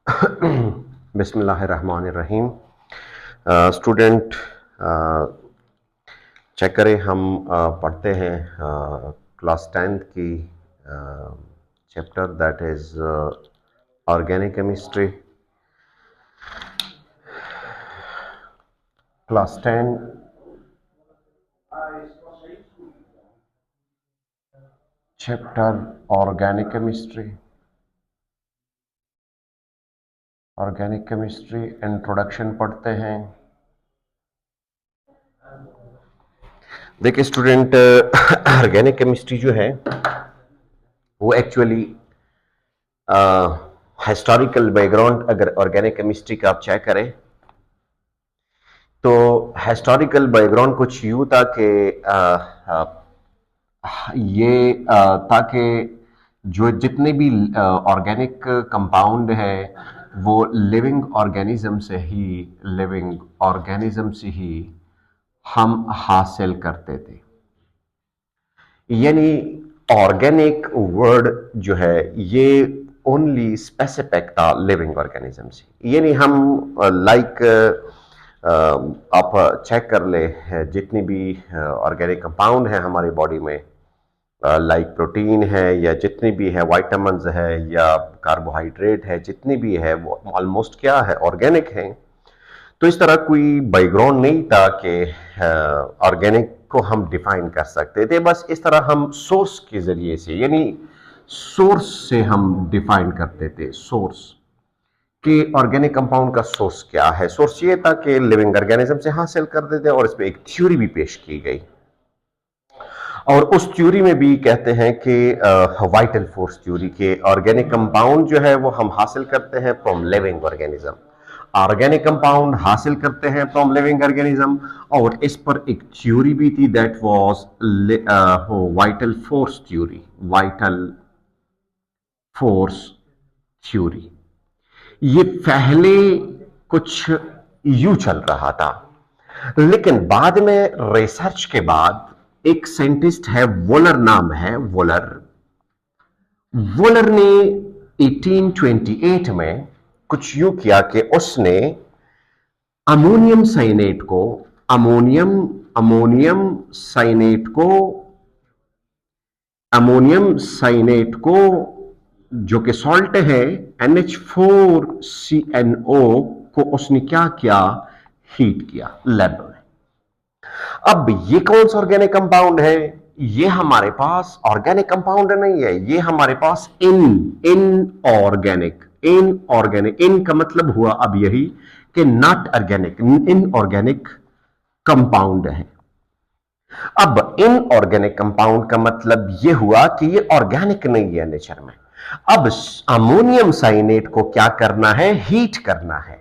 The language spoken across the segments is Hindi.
बिस्मिल्लाहिर्रहमानिर्रहीम। स्टूडेंट चेक करें, हम पढ़ते हैं क्लास 10th की chapter that is organic chemistry. Class 10 chapter organic chemistry. Organic chemistry introduction पढ़ते हैं। देखिए स्टूडेंट, ऑर्गेनिक केमिस्ट्री जो है वो एक्चुअली हिस्टोरिकल बैकग्राउंड अगर ऑर्गेनिक केमिस्ट्री का आप चेक करें तो हिस्टोरिकल बैकग्राउंड कुछ यूं था कि ये ताकि जो जितने भी ऑर्गेनिक कंपाउंड है वो लिविंग ऑर्गेनिज्म से ही हम हासिल करते थे। यानी ऑर्गेनिक वर्ड जो है ये ओनली स्पेसिफिक था लिविंग ऑर्गेनिज्म से। यानी हम लाइक आप चेक कर ले, जितनी भी ऑर्गेनिक कंपाउंड है हमारी बॉडी में, लाइक प्रोटीन है या जितनी भी है वाइटामिन्स है या कार्बोहाइड्रेट है, जितनी भी है वो ऑलमोस्ट क्या है, ऑर्गेनिक है। तो इस तरह कोई बैकग्राउंड नहीं था कि ऑर्गेनिक को हम डिफाइन कर सकते थे। बस इस तरह हम सोर्स के जरिए से, यानी सोर्स से हम डिफाइन करते थे। सोर्स कि ऑर्गेनिक कंपाउंड का सोर्स क्या है। सोर्स ये था कि लिविंग ऑर्गेनिज्म से हासिल करते थे और इस पर एक थ्योरी भी पेश की गई और उस थ्योरी में भी कहते हैं कि वाइटल फोर्स थ्योरी के ऑर्गेनिक कंपाउंड जो है वो हम हासिल करते हैं from living organism. Organic compound हासिल करते हैं फ्रॉम लिविंग ऑर्गेनिज्म और इस पर एक थ्योरी भी थी that was vital force theory. Vital force theory ये पहले कुछ यूं चल रहा था, लेकिन बाद में रिसर्च के बाद एक साइंटिस्ट है, वोलर नाम है, वोलर। वोलर ने 1828 में कुछ यूं किया कि उसने अमोनियम साइनेट को अमोनियम अमोनियम साइनेट को अमोनियम साइनेट को जो कि सॉल्ट है NH4CnO को उसने क्या किया, हीट किया लैब में। अब ये कौन सा ऑर्गेनिक कंपाउंड है? ये हमारे पास ऑर्गेनिक कंपाउंड नहीं है, ये हमारे पास इनऑर्गेनिक इन का मतलब हुआ अब यही कि नॉट ऑर्गेनिक, इनऑर्गेनिक कंपाउंड है। अब इनऑर्गेनिक कंपाउंड का मतलब यह हुआ कि ये ऑर्गेनिक नहीं है नेचर में। अब अमोनियम साइनेट को क्या करना है, हीट करना है।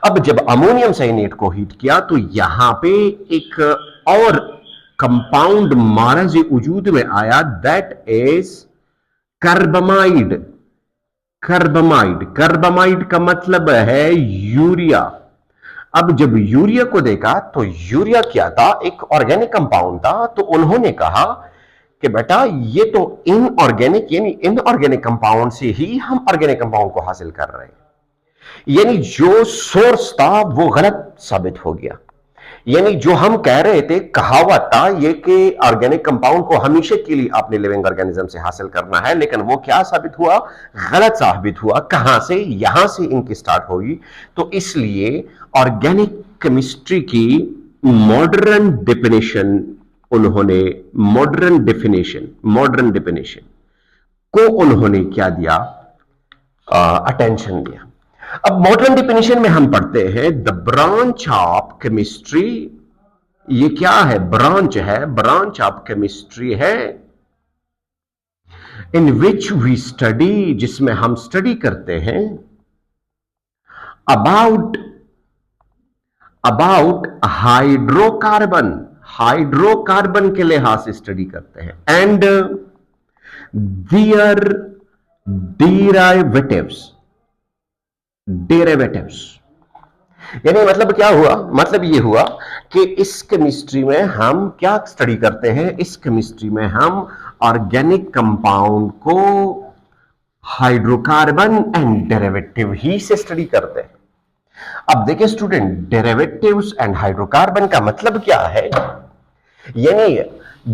अब जब अमोनियम साइनेट को हीट किया तो यहां पे एक और कंपाउंड मारज वजूद में आया, दैट इज कार्बमाइड। कार्बमाइड का मतलब है यूरिया। अब जब यूरिया को देखा तो यूरिया क्या था, एक ऑर्गेनिक कंपाउंड था। तो उन्होंने कहा कि बेटा ये तो इनऑर्गेनिक, यानी इनऑर्गेनिक कंपाउंड से ही हम ऑर्गेनिक कंपाउंड को हासिल कर रहे हैं। यानी जो सोर्स था वो गलत साबित हो गया। यानी जो हम कह रहे थे, कहावत था ये कि ऑर्गेनिक कंपाउंड को हमेशा के लिए अपने लिविंग ऑर्गेनिज्म से हासिल करना है, लेकिन वो क्या साबित हुआ, गलत साबित हुआ। कहां से, यहां से इनकी स्टार्ट होगी। तो इसलिए ऑर्गेनिक केमिस्ट्री की मॉडर्न डेफिनेशन उन्होंने मॉडर्न डेफिनेशन को उन्होंने क्या दिया, अटेंशन दिया। अब मॉडर्न डेफिनेशन में हम पढ़ते हैं द ब्रांच ऑफ केमिस्ट्री। ये क्या है, ब्रांच है, ब्रांच ऑफ केमिस्ट्री है इन विच वी स्टडी, जिसमें हम स्टडी करते हैं अबाउट हाइड्रोकार्बन। हाइड्रोकार्बन के लिहाज से स्टडी करते हैं एंड दियर डेरिवेटिव्स। यानी मतलब क्या हुआ, मतलब ये हुआ कि इस केमिस्ट्री में हम क्या स्टडी करते हैं, इस केमिस्ट्री में हम ऑर्गेनिक कंपाउंड को हाइड्रोकार्बन एंड डेरिवेटिव ही से स्टडी करते हैं। अब देखिए स्टूडेंट, डेरिवेटिव्स एंड हाइड्रोकार्बन का मतलब क्या है? यानी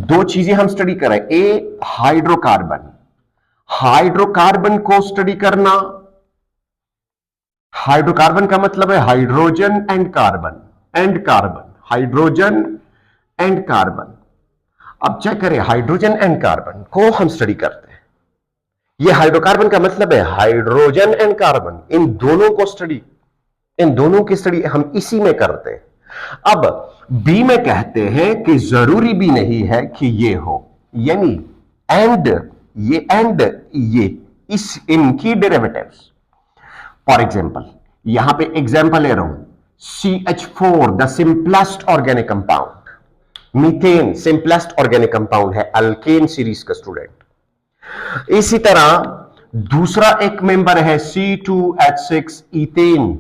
दो चीजें हम स्टडी करें। ए, हाइड्रोकार्बन, हाइड्रोकार्बन को स्टडी करना। हाइड्रोकार्बन का मतलब है hydrogen and carbon, hydrogen and carbon. अब चेक करें, हाइड्रोजन एंड कार्बन को हम स्टडी करते हैं। यह हाइड्रोकार्बन का मतलब है हाइड्रोजन एंड कार्बन, इन दोनों की स्टडी हम इसी में करते हैं। अब बी में कहते हैं कि जरूरी भी नहीं है कि ये हो, यानी एंड ये इस इनकी डेरिवेटिव्स। फॉर एग्जाम्पल, यहां पे एग्जाम्पल ले रहा हूं, CH4 the simplest organic compound, methane simplest organic compound है, अल्केन सीरीज का स्टूडेंट। इसी तरह दूसरा एक मेंबर है C2H6 इथेन,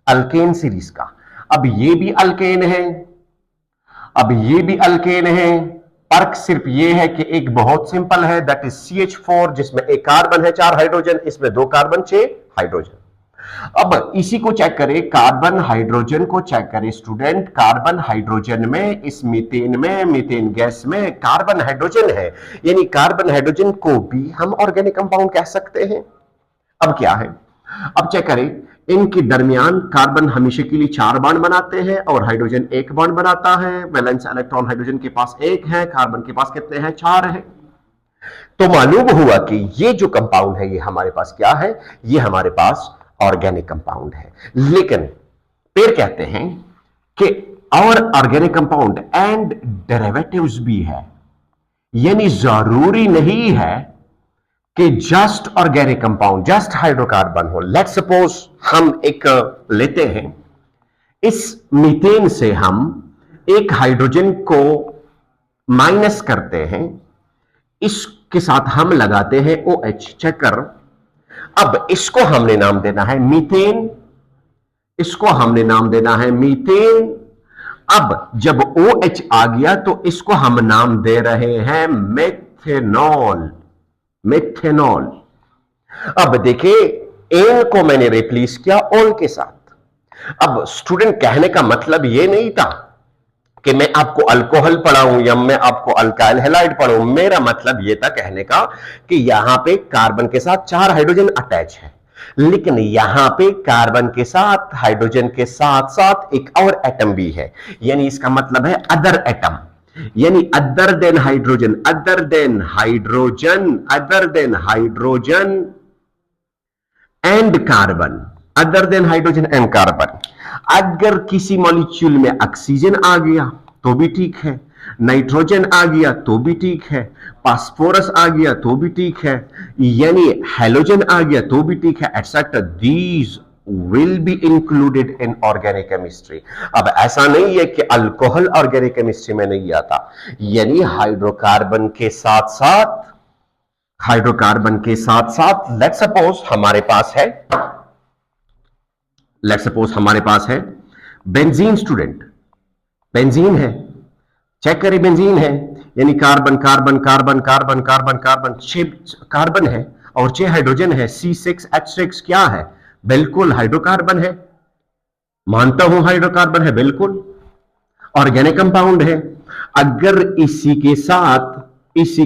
अल्केन सीरीज का। अब ये भी अल्केन है, अब ये भी अल्केन है। फर्क सिर्फ ये है कि एक बहुत सिंपल है, दैट इज CH4, जिसमें एक कार्बन है 4 हाइड्रोजन, इसमें 2 कार्बन 6 हाइड्रोजन। अब इसी को चेक करें, कार्बन हाइड्रोजन को चेक करें स्टूडेंट। कार्बन हाइड्रोजन में, इस मीथेन में, मीथेन गैस में कार्बन हाइड्रोजन है, यानी कार्बन हाइड्रोजन को भी हम ऑर्गेनिक कंपाउंड कह सकते हैं। अब क्या है, अब चेक करें, इनके दरमियान कार्बन हमेशा के लिए 4 बॉन्ड बनाते हैं और हाइड्रोजन 1 बॉन्ड बनाता है। वैलेंस इलेक्ट्रॉन हाइड्रोजन के पास 1 है, कार्बन के पास कितने हैं? 4 है। तो मालूम हुआ कि ये जो कंपाउंड है, ये हमारे पास क्या है? ये हमारे पास ऑर्गेनिक कंपाउंड है। लेकिन फिर कहते हैं कि और ऑर्गेनिक कंपाउंड एंड डेरिवेटिव्स भी है, यानी जरूरी नहीं है कि just organic compound, just hydrocarbon हो। लेट्स सपोज हम एक लेते हैं, इस मीथेन से हम एक हाइड्रोजन को माइनस करते हैं, इसके साथ हम लगाते हैं OH। चेक कर, अब इसको हमने नाम देना है मीथेन, इसको हमने नाम देना है मीथेन। अब जब OH आ गया तो इसको हम नाम दे रहे हैं मेथेनॉल, मेथेनॉल। अब देखिए, एन को मैंने रिप्लेस किया ऑल के साथ। अब स्टूडेंट, कहने का मतलब यह नहीं था कि मैं आपको अल्कोहल पढ़ाऊं या मैं आपको अल्काइल हैलाइड पढ़ाऊं। मेरा मतलब यह था कहने का कि यहां पे कार्बन के साथ 4 हाइड्रोजन अटैच है, लेकिन यहां पे कार्बन के साथ, हाइड्रोजन के साथ साथ एक और एटम भी है, यानी इसका मतलब है अदर एटम, यानी other than hydrogen, other than hydrogen, other than hydrogen and carbon, other than hydrogen and carbon. अगर किसी मॉलिक्यूल में ऑक्सीजन आ गया तो भी ठीक है, नाइट्रोजन आ गया तो भी ठीक है, फास्फोरस आ गया तो भी ठीक है, यानी हैलोजन आ गया तो भी ठीक है, etcetera, these will be included in organic chemistry। अब ऐसा नहीं है कि अल्कोहल ऑर्गेनिक केमिस्ट्री में नहीं आता, यानी हाइड्रोकार्बन के साथ साथ, हाइड्रोकार्बन के साथ साथ लेट्स सपोज हमारे पास है, लेट्स सपोज हमारे पास है बेंजीन। स्टूडेंट, बेंजीन है, चेक करें, बेंजीन है, यानी carbon carbon carbon carbon carbon carbon, 6 carbon है और 6 हाइड्रोजन है, C6H6 क्या है? बिल्कुल हाइड्रोकार्बन है, मानता हूं हाइड्रोकार्बन है, बिल्कुल ऑर्गेनिक कंपाउंड है। अगर इसी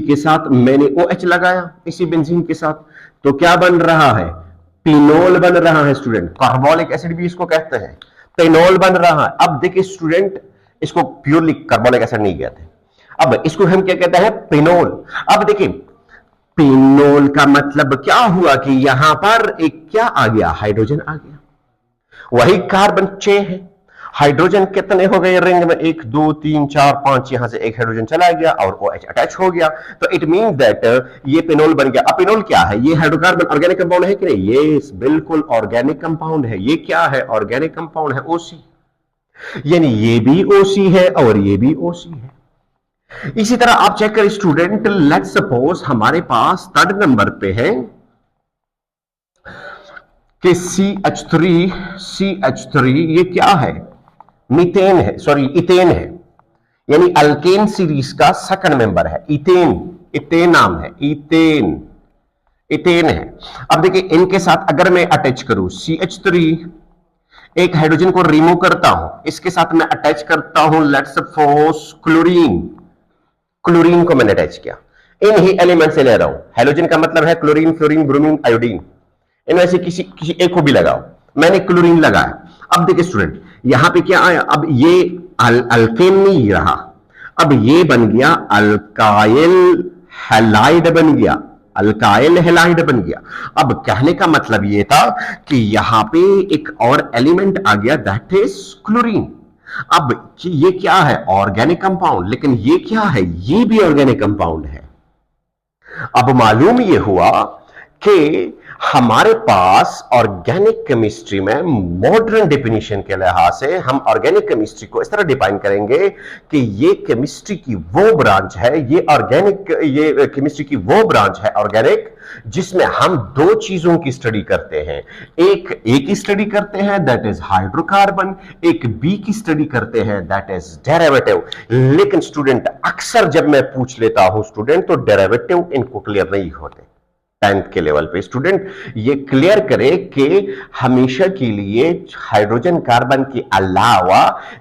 के साथ मैंने OH लगाया इसी बेंजीन के साथ, तो क्या बन रहा है? पिनोल बन रहा है स्टूडेंट, कार्बोलिक एसिड भी इसको कहते हैं, पिनोल बन रहा है। अब देखिए स्टूडेंट, इसको प्योरली कार्बोलिक एसिड नहीं कहते, अब इसको हम क्या कहते हैं? पिनोल। अब देखिए, पिनोल का मतलब क्या हुआ कि यहां पर एक क्या आ गया? हाइड्रोजन आ गया, वही कार्बन 6 है, हाइड्रोजन कितने हो गए रिंग में? 1 2 3 4 5, यहां से एक हाइड्रोजन चला गया और OH अटैच हो गया, तो इट मीन दैट ये पिनोल बन गया। अब पिनोल क्या है? ये हाइड्रोकार्बन ऑर्गेनिक कंपाउंड है कि नहीं? ये बिल्कुल ऑर्गेनिक कंपाउंड है। ये क्या है? ऑर्गेनिक कंपाउंड है, OC, यानी ये भी OC है और ये भी OC है। इसी तरह आप चेक करें स्टूडेंट, लेट्स सपोज हमारे पास 3rd नंबर पे है कि CH3 ये क्या है? मीथेन है, सॉरी इथेन है, यानी अल्केन सीरीज का 2nd मेंबर है, इथेन, इथेन नाम है, इथेन, इथेन है। अब देखिए इनके साथ अगर मैं अटैच करूं CH3, एक हाइड्रोजन को रिमूव करता हूं, इसके साथ मैं अटैच करता हूं लेट्स सपोज क्लोरीन, क्लोरीन को मैंने अटैच किया, इन ही एलिमेंट से ले रहा हूं, हाइड्रोजन का मतलब है क्लोरीन, फ्लोरीन, ब्रोमीन, आयोडीन, इनमें से किसी किसी एक को भी लगाओ, मैंने क्लोरीन लगाया। अब देखिए स्टूडेंट यहां पे क्या आया, अब ये अल्केन नहीं रहा, अब ये बन गया अल्काइल हैलाइड बन गया, अल्काइल हैलाइड बन गया। अब कहने का मतलब ये था कि यहां पे एक और एलिमेंट आ गया दैट इज क्लोरीन। अब ये क्या है, ऑर्गेनिक कंपाउंड, लेकिन ये क्या है, ये भी ऑर्गेनिक कंपाउंड है। अब मालूम ये हुआ कि हमारे पास ऑर्गेनिक केमिस्ट्री में मॉडर्न डेफिनेशन के लिहाज से हम ऑर्गेनिक केमिस्ट्री को इस तरह डिफाइन करेंगे कि ये केमिस्ट्री की वो ब्रांच है, ये केमिस्ट्री की वो ब्रांच है ऑर्गेनिक, जिसमें हम दो चीजों की स्टडी करते हैं, एक ए की स्टडी करते हैं दैट इज हाइड्रोकार्बन, एक बी की स्टडी करते हैं दैट इज डेरिवेटिव। लेकिन स्टूडेंट अक्सर जब मैं पूछ लेता हूं स्टूडेंट, तो डेरिवेटिव इनको क्लियर नहीं होते 10th के लेवल पे। स्टूडेंट ये क्लियर करें कि हमेशा के लिए हाइड्रोजन कार्बन के अलावा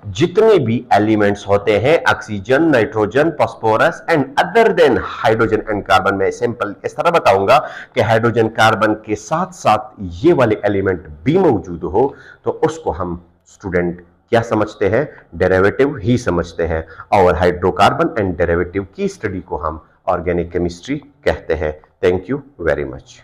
जितने भी एलिमेंट्स होते हैं, oxygen, nitrogen, phosphorus and other than hydrogen and carbon, में सिंपल इस तरह बताऊंगा कि हाइड्रोजन कार्बन के साथ साथ ये वाले एलिमेंट भी मौजूद हो, तो उसको हम स्टूडेंट क्या समझते हैं, डेरिवेटिव ही समझते हैं, और हाइड्रोकार्बन एंड डेरिवेटिव की स्टडी को हम ऑर्गेनिक केमिस्ट्री कहते हैं। Thank you very much.